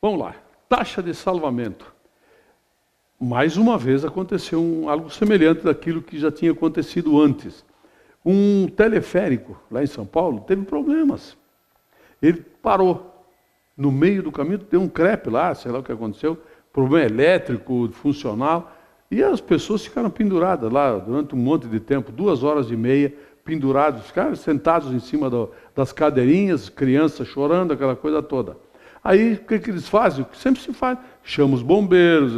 Vamos lá. Taxa de salvamento. Mais uma vez aconteceu algo semelhante daquilo que já tinha acontecido antes. Um teleférico lá em São Paulo teve problemas. Ele parou. No meio do caminho deu um crepe lá, sei lá o que aconteceu, problema elétrico, funcional, e as pessoas ficaram penduradas lá durante um monte de tempo, 2 horas e meia, pendurados, ficaram sentados em cima das cadeirinhas, crianças chorando, aquela coisa toda. Aí o que eles fazem? O que sempre se faz? Chama os bombeiros,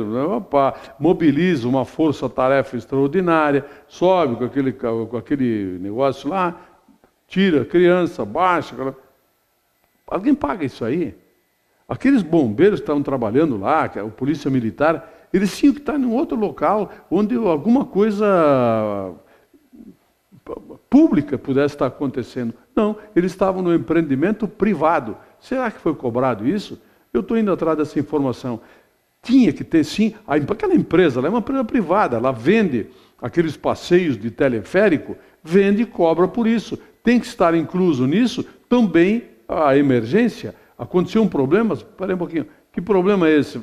mobiliza uma força-tarefa extraordinária, sobe com aquele negócio lá, tira a criança, baixa. Alguém paga isso aí? Aqueles bombeiros que estavam trabalhando lá, que é o polícia militar, eles tinham que estar em outro local onde alguma coisa pública pudesse estar acontecendo. Não, eles estavam no empreendimento privado. Será que foi cobrado isso? Eu estou indo atrás dessa informação. Tinha que ter, sim, aquela empresa, ela é uma empresa privada, ela vende aqueles passeios de teleférico, vende e cobra por isso. Tem que estar incluso nisso também a emergência. Aconteceu um problema? Espera aí um pouquinho. Que problema é esse?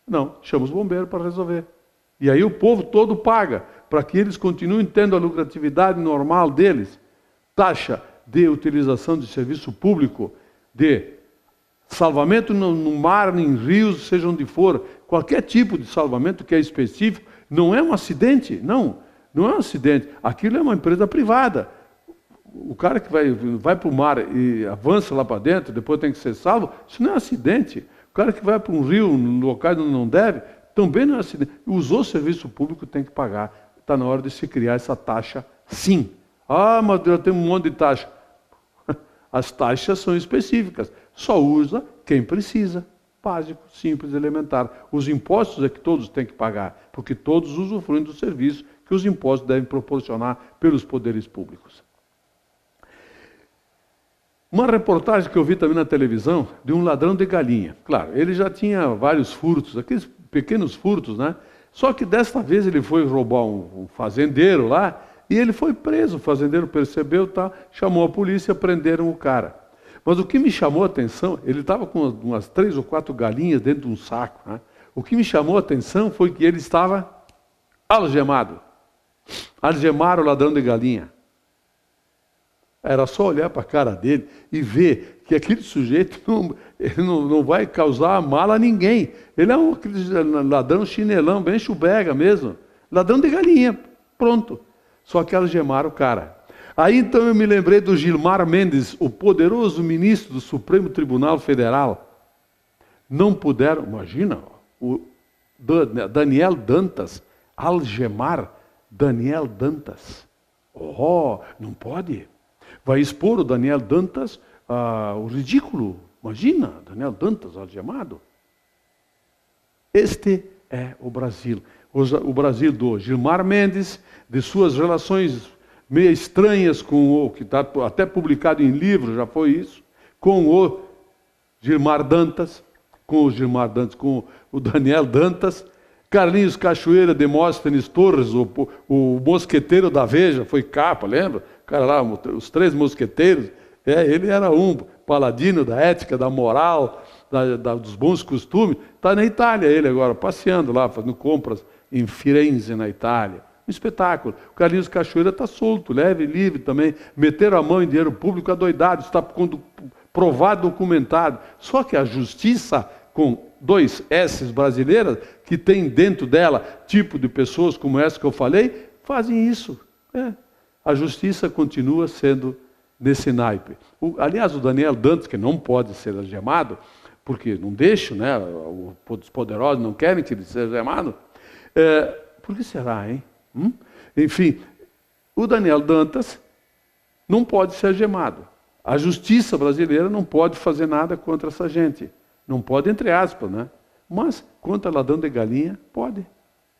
Não, chama os bombeiros para resolver. E aí o povo todo paga, para que eles continuem tendo a lucratividade normal deles. Taxa de utilização de serviço público, de salvamento no mar, em rios, seja onde for, qualquer tipo de salvamento que é específico, não é um acidente, não é um acidente. Aquilo é uma empresa privada. O cara que vai para o mar e avança lá para dentro, depois tem que ser salvo, isso não é um acidente. O cara que vai para um rio, no local onde não deve, também não é um acidente. Usou serviço público, tem que pagar. Está na hora de se criar essa taxa, sim. Ah, mas já tem um monte de taxa. As taxas são específicas. Só usa quem precisa. Básico, simples, elementar. Os impostos é que todos têm que pagar, porque todos usufruem do serviço que os impostos devem proporcionar pelos poderes públicos. Uma reportagem que eu vi também na televisão de um ladrão de galinha. Claro, ele já tinha vários furtos, aqueles pequenos furtos, né? Só que desta vez ele foi roubar um fazendeiro lá e ele foi preso. O fazendeiro percebeu, tá, chamou a polícia, prenderam o cara. Mas o que me chamou a atenção, ele estava com umas 3 ou 4 galinhas dentro de um saco, né? O que me chamou a atenção foi que ele estava algemado. Algemaram o ladrão de galinha. Era só olhar para a cara dele e ver que aquele sujeito não vai causar mal a ninguém. Ele é aquele ladrão chinelão, bem chubega mesmo. Ladrão de galinha, pronto. Só que algemaram o cara. Aí então eu me lembrei do Gilmar Mendes, o poderoso ministro do Supremo Tribunal Federal. Não puderam, imagina, o Daniel Dantas, algemar Daniel Dantas. Oh, não pode. Vai expor o Daniel Dantas o ridículo. Imagina, Daniel Dantas algemado. Este é o Brasil. O Brasil do Gilmar Mendes, de suas relações meio estranhas com o que está até publicado em livro, já foi isso, com o Gilmar Dantas, com o Daniel Dantas, Carlinhos Cachoeira, Demóstenes Torres, o mosqueteiro da Veja, foi capa, lembra? O cara lá, os 3 mosqueteiros, ele era um paladino da ética, da moral, dos bons costumes. Está na Itália ele agora, passeando lá, fazendo compras em Firenze, na Itália. Um espetáculo. O Carlinhos Cachoeira está solto, leve e livre também. Meteram a mão em dinheiro público adoidado, está provado, documentado. Só que a justiça, com 2 S's brasileiras, que tem dentro dela tipo de pessoas como essa que eu falei, fazem isso. A justiça continua sendo nesse naipe. Aliás, o Daniel Dantas, que não pode ser algemado, porque não deixam, né? Os poderosos não querem que ele seja algemado. Por que será, hein? Enfim, o Daniel Dantas não pode ser algemado. A justiça brasileira não pode fazer nada contra essa gente. Não pode, entre aspas, né? Mas, contra ladrão de galinha, pode.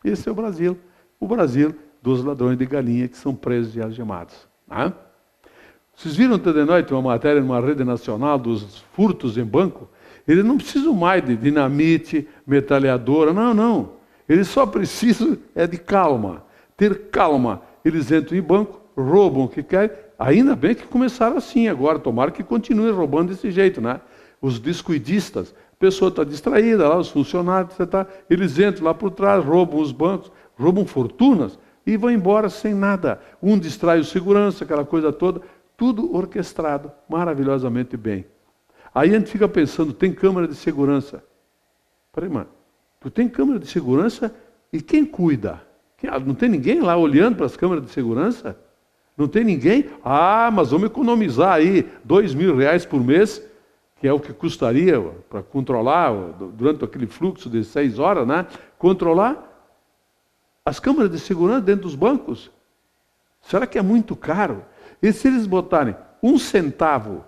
Esse é o Brasil. O Brasil dos ladrões de galinha que são presos e algemados. Né? Vocês viram ontem de noite uma matéria numa rede nacional dos furtos em banco? Eles não precisam mais de dinamite, metralhadora, não. Eles só precisam de calma. Ter calma. Eles entram em banco, roubam o que querem. Ainda bem que começaram assim agora. Tomara que continuem roubando desse jeito, né? os descuidistas. A pessoa está distraída, lá, os funcionários, eles entram lá por trás, roubam os bancos, roubam fortunas e vão embora sem nada. Um distrai o segurança, aquela coisa toda, tudo orquestrado maravilhosamente bem. Aí a gente fica pensando, tem câmera de segurança. Peraí, mano, tu tem câmera de segurança e quem cuida? Não tem ninguém lá olhando para as câmeras de segurança? Não tem ninguém? Ah, mas vamos economizar aí R$2.000 por mês, que é o que custaria para controlar, durante aquele fluxo de 6 horas, né? Controlar as câmeras de segurança dentro dos bancos. Será que é muito caro? E se eles botarem um centavo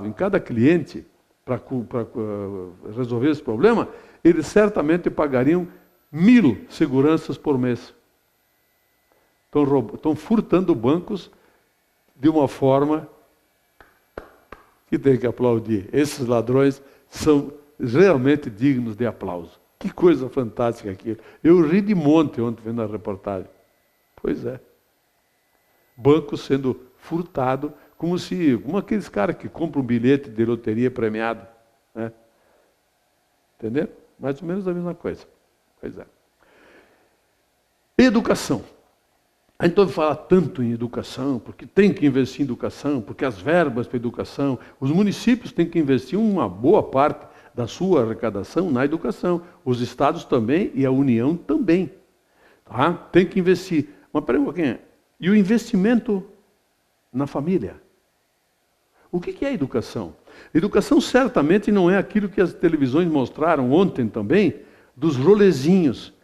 em cada cliente para resolver esse problema, eles certamente pagariam 1.000 seguranças por mês. Estão furtando bancos de uma forma que tem que aplaudir. Esses ladrões são realmente dignos de aplauso. Que coisa fantástica aquilo. Eu ri de monte ontem vendo a reportagem. Pois é. Banco sendo furtado, como aqueles caras que compram um bilhete de loteria premiado. Né? Entendeu? Mais ou menos a mesma coisa. Pois é. Educação. A gente ouve falar tanto em educação, porque tem que investir em educação, porque as verbas para educação, os municípios têm que investir uma boa parte da sua arrecadação na educação, os estados também e a União também. Tá? Tem que investir. Mas peraí um pouquinho. E o investimento na família? O que é educação? Educação certamente não é aquilo que as televisões mostraram ontem também, dos rolezinhos.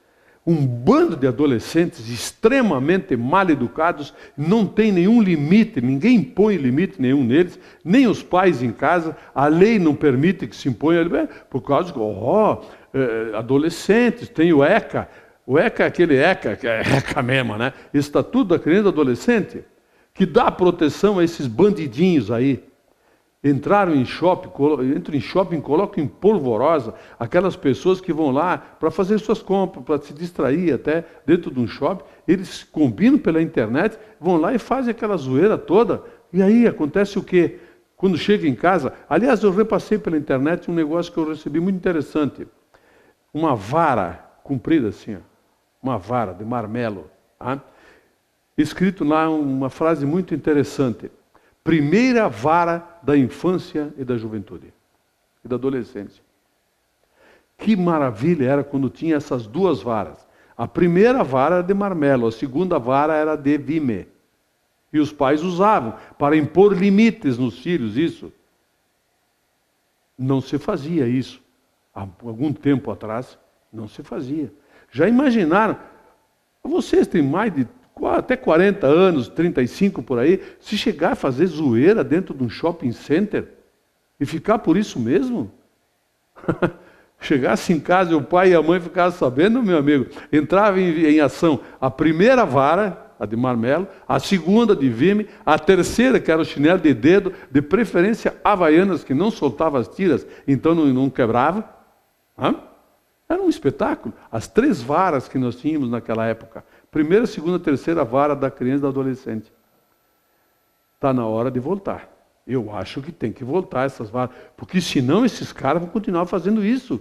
Um bando de adolescentes extremamente mal educados, não tem nenhum limite, ninguém impõe limite nenhum neles, nem os pais em casa, a lei não permite que se imponha, por causa de adolescentes, tem o ECA é aquele ECA, que é ECA mesmo, né? Estatuto da Criança e do Adolescente, que dá proteção a esses bandidinhos aí. Entram em shopping, colocam em polvorosa aquelas pessoas que vão lá para fazer suas compras, para se distrair até dentro de um shopping. Eles combinam pela internet, vão lá e fazem aquela zoeira toda. E aí acontece o quê? Quando chega em casa... Aliás, eu repassei pela internet um negócio que eu recebi muito interessante. Uma vara comprida assim, uma vara de marmelo. Tá? Escrito lá uma frase muito interessante. Primeira vara da infância e da juventude. E da adolescência. Que maravilha era quando tinha essas duas varas. A primeira vara era de marmelo, a segunda vara era de vime. E os pais usavam para impor limites nos filhos, isso. Não se fazia isso. Há algum tempo atrás, não se fazia. Já imaginaram? Vocês têm mais de até 40 anos, 35 por aí, se chegar a fazer zoeira dentro de um shopping center e ficar por isso mesmo? Chegasse em casa e o pai e a mãe ficassem sabendo, meu amigo, entrava em ação a primeira vara, a de marmelo, a segunda de vime, a terceira, que era o chinelo de dedo, de preferência havaianas, que não soltava as tiras, então não quebrava. Era um espetáculo. As 3 varas que nós tínhamos naquela época. Primeira, segunda, terceira vara da criança e do adolescente. Está na hora de voltar. Eu acho que tem que voltar essas varas. Porque senão esses caras vão continuar fazendo isso.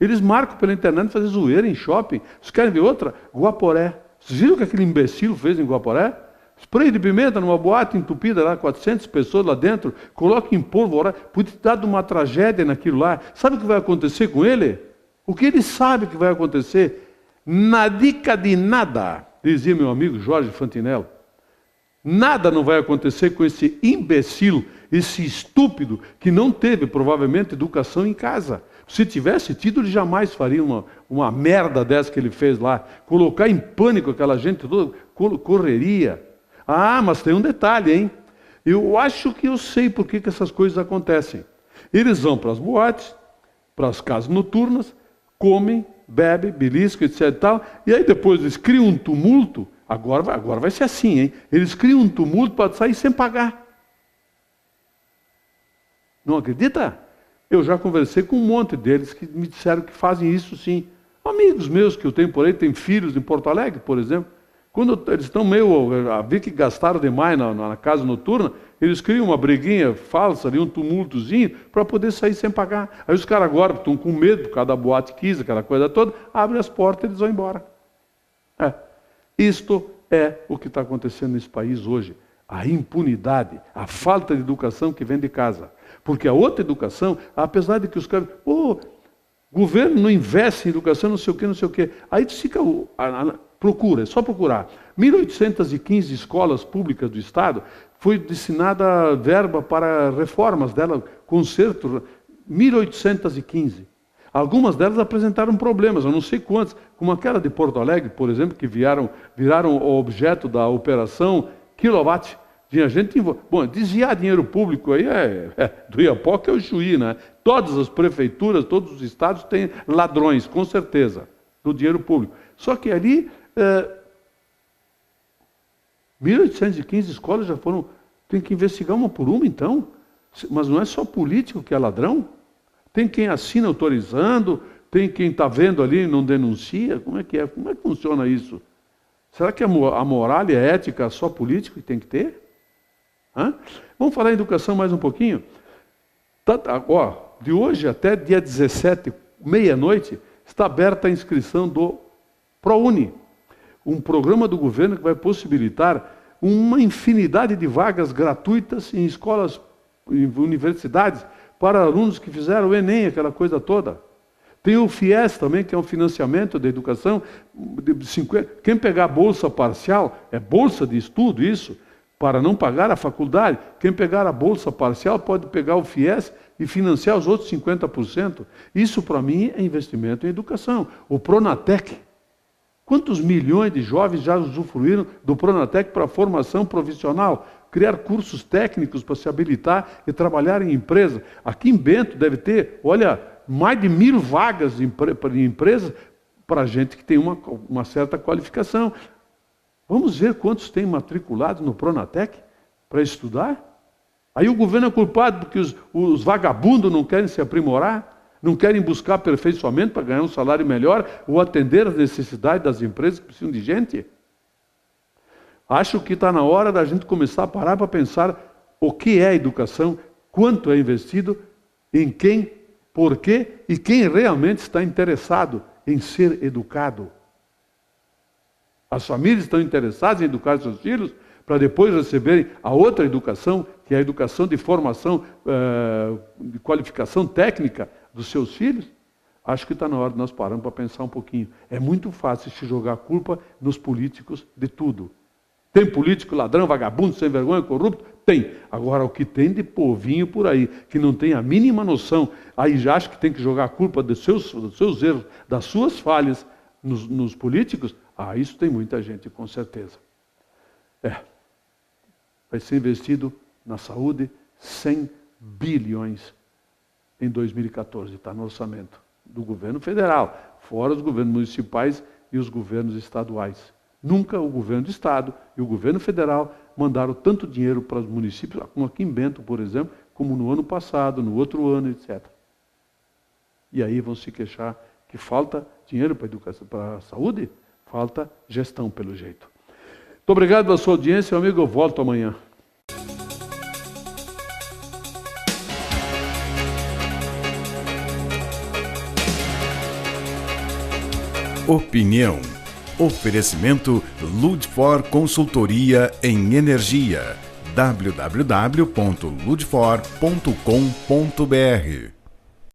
Eles marcam pela internet fazer zoeira em shopping. Vocês querem ver outra? Guaporé. Vocês viram o que aquele imbecil fez em Guaporé? Spray de pimenta numa boate entupida lá, 400 pessoas lá dentro. Coloca em polvorosa. Podia ter dado uma tragédia naquilo lá. Sabe o que vai acontecer com ele? O que ele sabe que vai acontecer? Nadica de nada, dizia meu amigo Jorge Fantinello. Nada não vai acontecer com esse imbecil, esse estúpido, que não teve, provavelmente, educação em casa. Se tivesse tido, ele jamais faria uma merda dessa que ele fez lá. Colocar em pânico aquela gente toda, correria. Ah, mas tem um detalhe, hein? Eu acho que eu sei por que essas coisas acontecem. Eles vão para as boates, para as casas noturnas, comem, bebem, beliscam, etc. e tal, e aí depois eles criam um tumulto. Agora vai ser assim, hein? Eles criam um tumulto para sair sem pagar. Não acredita? Eu já conversei com um monte deles que me disseram que fazem isso sim. Amigos meus que eu tenho por aí, têm filhos em Porto Alegre, por exemplo. Quando eles estão meio a ver que gastaram demais na casa noturna, Eles criam uma briguinha falsa ali, um tumultozinho, para poder sair sem pagar. Aí os caras agora estão com medo por causa da boate Kiss, aquela coisa toda, abrem as portas e eles vão embora. Isto é o que está acontecendo nesse país hoje. A impunidade, a falta de educação que vem de casa. Porque a outra educação, apesar de que os caras... o governo não investe em educação, não sei o quê, não sei o quê. Aí fica... procura, é só procurar. 1.815 escolas públicas do Estado foi destinada verba para reformas dela, conserto, 1.815. Algumas delas apresentaram problemas, eu não sei quantas, como aquela de Porto Alegre, por exemplo, que viraram objeto da operação Quilowatt. Tinha gente bom, desviar dinheiro público aí do Iapoca é o Chuí, né? Todas as prefeituras, todos os estados têm ladrões, com certeza, do dinheiro público. Só que ali, 1.815 escolas já foram... Tem que investigar uma por uma, então. Mas não é só político que é ladrão. Tem quem assina autorizando, tem quem está vendo ali e não denuncia. Como é que funciona isso? Será que a moral e a ética só político que tem que ter? Vamos falar em educação mais um pouquinho? De hoje até dia 17, meia-noite, está aberta a inscrição do ProUni, um programa do governo que vai possibilitar uma infinidade de vagas gratuitas em escolas, em universidades, para alunos que fizeram o Enem, aquela coisa toda. Tem o FIES também, que é um financiamento da educação. Quem pegar bolsa parcial, é bolsa de estudo isso, para não pagar a faculdade. Quem pegar a bolsa parcial pode pegar o FIES e financiar os outros 50%. Isso, para mim, é investimento em educação. O Pronatec. Quantos milhões de jovens já usufruíram do Pronatec para a formação profissional? Criar cursos técnicos para se habilitar e trabalhar em empresa. Aqui em Bento deve ter, olha, mais de 1.000 vagas em empresas para gente que tem uma certa qualificação. Vamos ver quantos tem matriculados no Pronatec para estudar? Aí o governo é culpado porque os vagabundos não querem se aprimorar, não querem buscar aperfeiçoamento para ganhar um salário melhor ou atender às necessidades das empresas que precisam de gente. Acho que está na hora da gente começar a parar para pensar o que é educação, quanto é investido, em quem, por quê e quem realmente está interessado em ser educado. As famílias estão interessadas em educar seus filhos para depois receberem a outra educação, que é a educação de formação, de qualificação técnica dos seus filhos. Acho que está na hora de nós pararmos para pensar um pouquinho. É muito fácil se jogar a culpa nos políticos de tudo. Tem político ladrão, vagabundo, sem vergonha, corrupto? Tem. Agora, o que tem de povinho por aí, que não tem a mínima noção, aí já acha que tem que jogar a culpa dos seus erros, das suas falhas nos políticos, isso tem muita gente, com certeza. Vai ser investido na saúde 100 bilhões em 2014, está no orçamento do governo federal, fora os governos municipais e os governos estaduais. Nunca o governo do estado e o governo federal mandaram tanto dinheiro para os municípios, como aqui em Bento, por exemplo, como no ano passado, no outro ano, etc. E aí vão se queixar que falta dinheiro para a educação, para a saúde, falta gestão, pelo jeito. Muito obrigado pela sua audiência, meu amigo, eu volto amanhã. Opinião. Oferecimento Ludfor Consultoria em Energia. www.ludfor.com.br